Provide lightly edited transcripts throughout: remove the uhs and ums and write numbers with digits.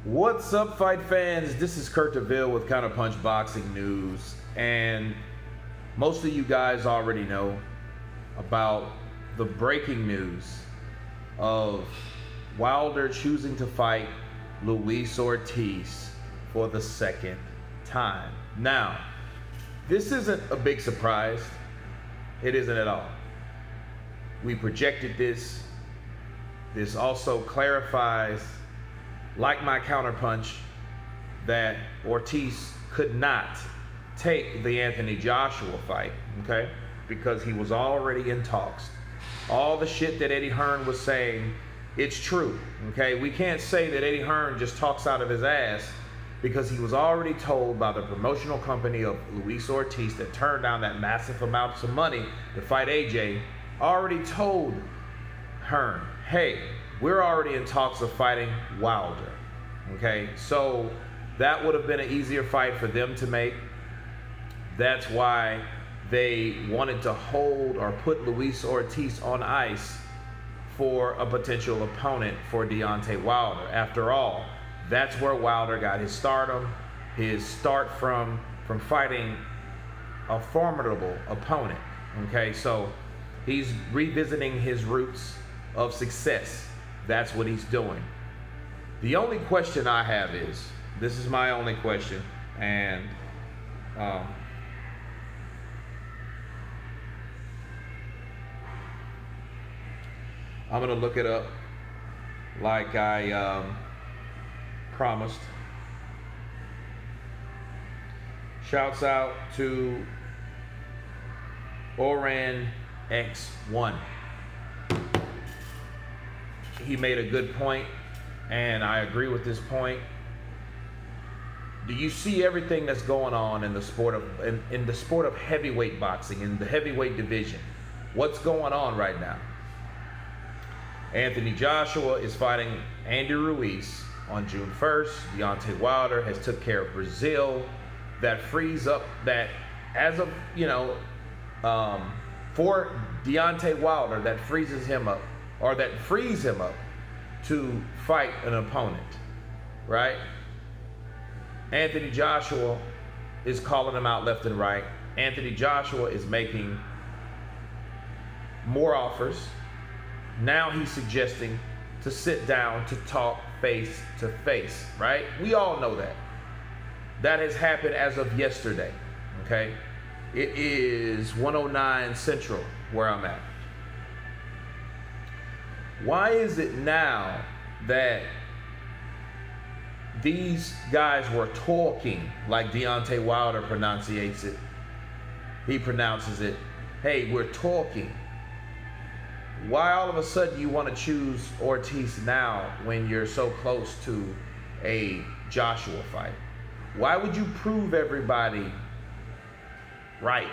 What's up, fight fans? This is Kurt DeVille with Counterpunch Boxing News, and most of you guys already know about the breaking news of Wilder choosing to fight Luis Ortiz for the second time. Now, this isn't a big surprise. It isn't at all. We projected this. This also clarifies, like my counterpunch, that Ortiz could not take the Anthony Joshua fight, okay? Because he was already in talks. All the shit that Eddie Hearn was saying, it's true, okay? We can't say that Eddie Hearn just talks out of his ass, because he was already told by the promotional company of Luis Ortiz that turned down that massive amounts of money to fight AJ, already told Hearn, hey, we're already in talks of fighting Wilder, okay? So that would have been an easier fight for them to make. That's why they wanted to hold or put Luis Ortiz on ice for a potential opponent for Deontay Wilder. After all, that's where Wilder got his stardom, his start from fighting a formidable opponent, okay? So he's revisiting his roots of success. That's what he's doing. The only question I have is, this is my only question, and I'm gonna look it up like I promised. Shouts out to Oran X1. He made a good point, and I agree with this point. Do you see everything that's going on in the sport of in the sport of heavyweight boxing, in the heavyweight division? What's going on right now? Anthony Joshua is fighting Andy Ruiz on June 1st. Deontay Wilder has took care of Brazil. That frees up that, as of, for Deontay Wilder, that freezes him up, or that frees him up to fight an opponent, right? Anthony Joshua is calling him out left and right. Anthony Joshua is making more offers. Now he's suggesting to sit down to talk face to face, right? We all know that. That has happened as of yesterday, okay? It is 109 Central where I'm at. Why is it now that these guys were talking, like Deontay Wilder pronunciates it? He pronounces it, hey, we're talking. Why all of a sudden you want to choose Ortiz now when you're so close to a Joshua fight? Why would you prove everybody right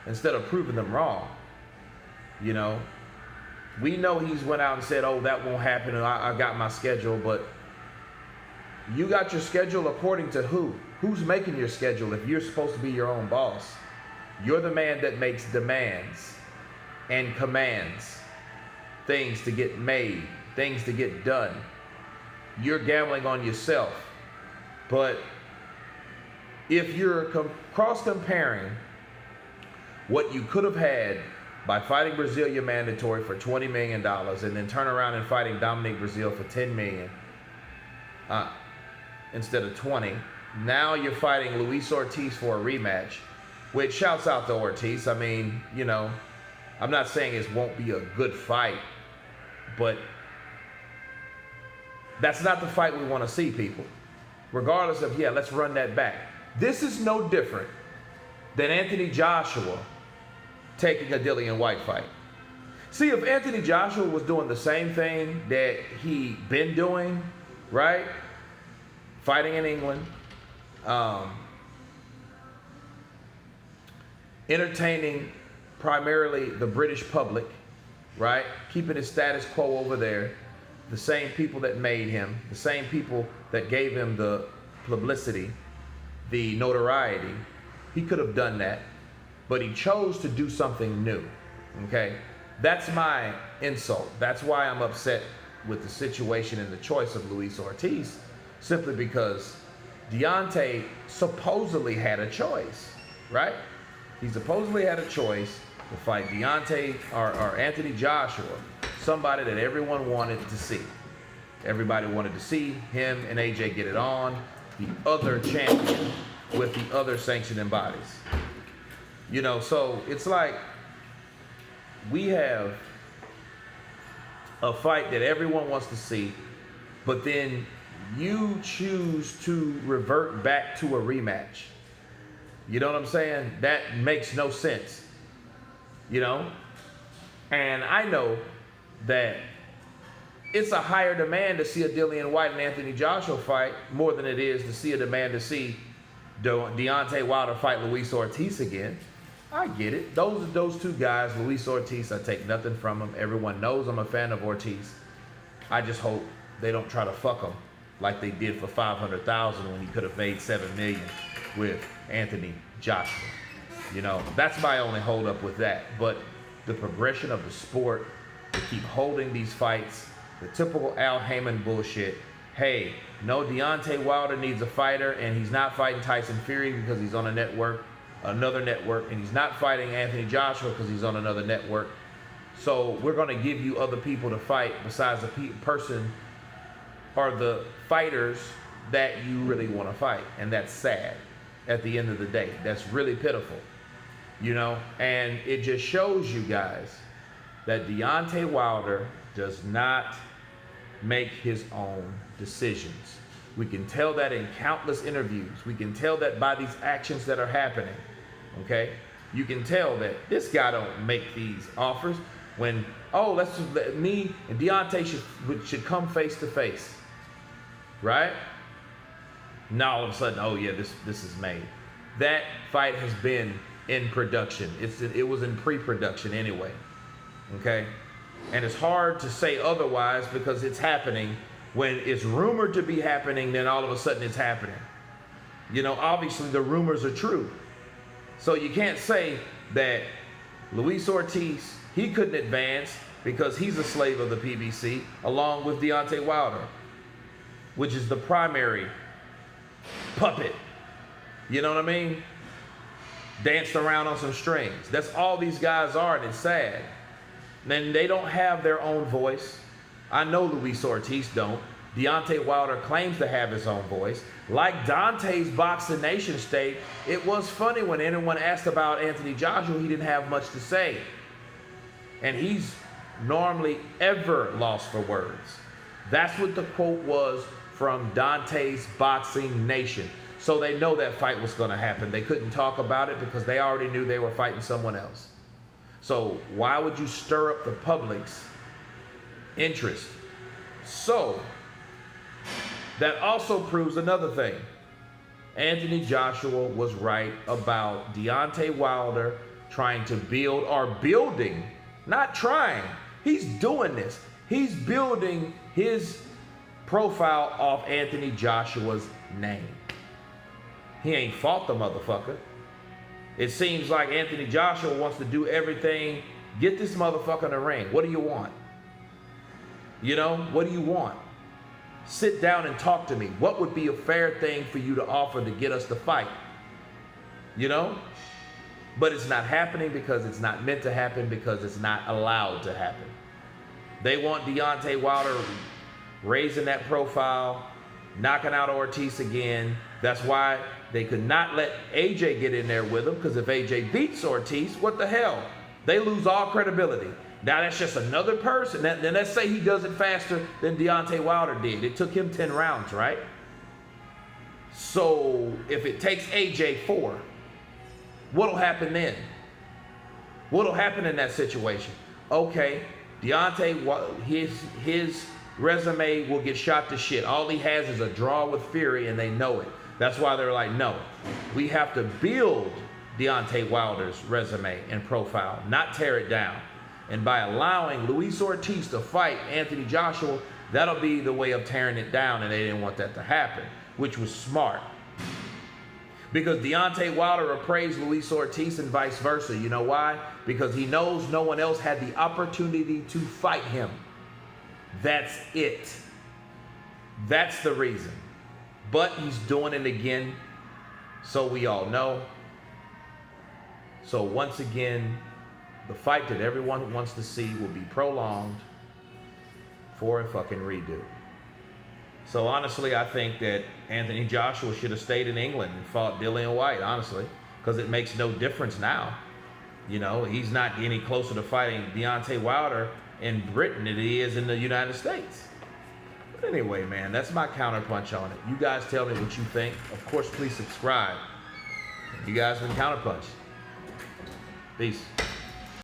instead of proving them wrong? You know, we know he's went out and said, oh, that won't happen, and I got my schedule, but you got your schedule according to who? Who's making your schedule if you're supposed to be your own boss? You're the man that makes demands and commands things to get made, things to get done. You're gambling on yourself. But if you're cross-comparing what you could have had by fighting Brazilian mandatory for $20 million and then turn around and fighting Dominic Brazil for $10 million instead of 20, now you're fighting Luis Ortiz for a rematch, which shouts out to Ortiz. I mean, I'm not saying it won't be a good fight, but that's not the fight we want to see, people. Regardless of, let's run that back. This is no different than Anthony Joshua taking a Dillian White fight. See, if Anthony Joshua was doing the same thing that he been doing, right? Fighting in England, entertaining primarily the British public, right? Keeping his status quo over there. The same people that made him, the same people that gave him the publicity, the notoriety. He could have done that, but he chose to do something new, okay? That's my insult. That's why I'm upset with the situation and the choice of Luis Ortiz, simply because Deontay supposedly had a choice, right? He supposedly had a choice to fight Deontay or Anthony Joshua, somebody that everyone wanted to see. Everybody wanted to see him and AJ get it on, the other champion with the other sanctioning bodies. You know, so it's like we have a fight that everyone wants to see, but then you choose to revert back to a rematch. You know what I'm saying? That makes no sense. You know? And I know that it's a higher demand to see a Dillian White and Anthony Joshua fight more than it is to see a demand to see Deontay Wilder fight Luis Ortiz again. I get it. Those two guys, Luis Ortiz, I take nothing from him. Everyone knows I'm a fan of Ortiz. I just hope they don't try to fuck him like they did for $500,000 when he could have made $7 million with Anthony Joshua. You know, that's my only hold up with that. But the progression of the sport, to keep holding these fights, the typical Al Heyman bullshit. Hey, no, Deontay Wilder needs a fighter, and he's not fighting Tyson Fury because he's on another network, and he's not fighting Anthony Joshua because he's on another network. So we're going to give you other people to fight besides the person or the fighters that you really want to fight. And that's sad at the end of the day. That's really pitiful, you know? And it just shows you guys that Deontay Wilder does not make his own decisions. We can tell that in countless interviews. We can tell that by these actions that are happening, okay? You can tell that this guy don't make these offers when, oh, let's just let me and Deontay should come face to face, right? Now all of a sudden, oh yeah, this is made. That fight has been in production. It was in pre-production anyway, okay? And it's hard to say otherwise because it's happening. When it's rumored to be happening, then all of a sudden it's happening. You know, obviously the rumors are true. So you can't say that Luis Ortiz, he couldn't advance because he's a slave of the PBC, along with Deontay Wilder, which is the primary puppet. You know what I mean? Danced around on some strings. That's all these guys are, and it's sad. Then they don't have their own voice. I know Luis Ortiz don't. Deontay Wilder claims to have his own voice. Like Dante's Boxing Nation state, it was funny when anyone asked about Anthony Joshua, he didn't have much to say. And he's normally ever lost for words. That's what the quote was from Dante's Boxing Nation. So they know that fight was going to happen. They couldn't talk about it because they already knew they were fighting someone else. So why would you stir up the public's interest? So that also proves another thing. Anthony Joshua was right about Deontay Wilder trying to build, or building, not trying. He's doing this. He's building his profile off Anthony Joshua's name. He ain't fought the motherfucker. It seems like Anthony Joshua wants to do everything. Get this motherfucker in the ring. What do you want? You know, what do you want? Sit down and talk to me. What would be a fair thing for you to offer to get us to fight? You know? But it's not happening because it's not meant to happen, because it's not allowed to happen. They want Deontay Wilder raising that profile, knocking out Ortiz again. That's why they could not let AJ get in there with him, because if AJ beats Ortiz, what the hell? They lose all credibility. Now that's just another person. Then let's say he does it faster than Deontay Wilder did. It took him 10 rounds, right? So if it takes AJ 4, what'll happen then? What'll happen in that situation? Okay, Deontay, his resume will get shot to shit. All he has is a draw with Fury, and they know it. That's why they're like, no, we have to build Deontay Wilder's resume and profile, not tear it down. And by allowing Luis Ortiz to fight Anthony Joshua, that'll be the way of tearing it down, and they didn't want that to happen, which was smart. Because Deontay Wilder appraised Luis Ortiz and vice versa. You know why? Because he knows no one else had the opportunity to fight him. That's it. That's the reason. But he's doing it again, so we all know. So once again, the fight that everyone wants to see will be prolonged for a fucking redo. So honestly, I think that Anthony Joshua should have stayed in England and fought Dillian White, honestly, because it makes no difference now. You know, he's not any closer to fighting Deontay Wilder in Britain than he is in the United States. But anyway, man, that's my counterpunch on it. You guys tell me what you think. Of course, please subscribe. You guys can counterpunch. Peace.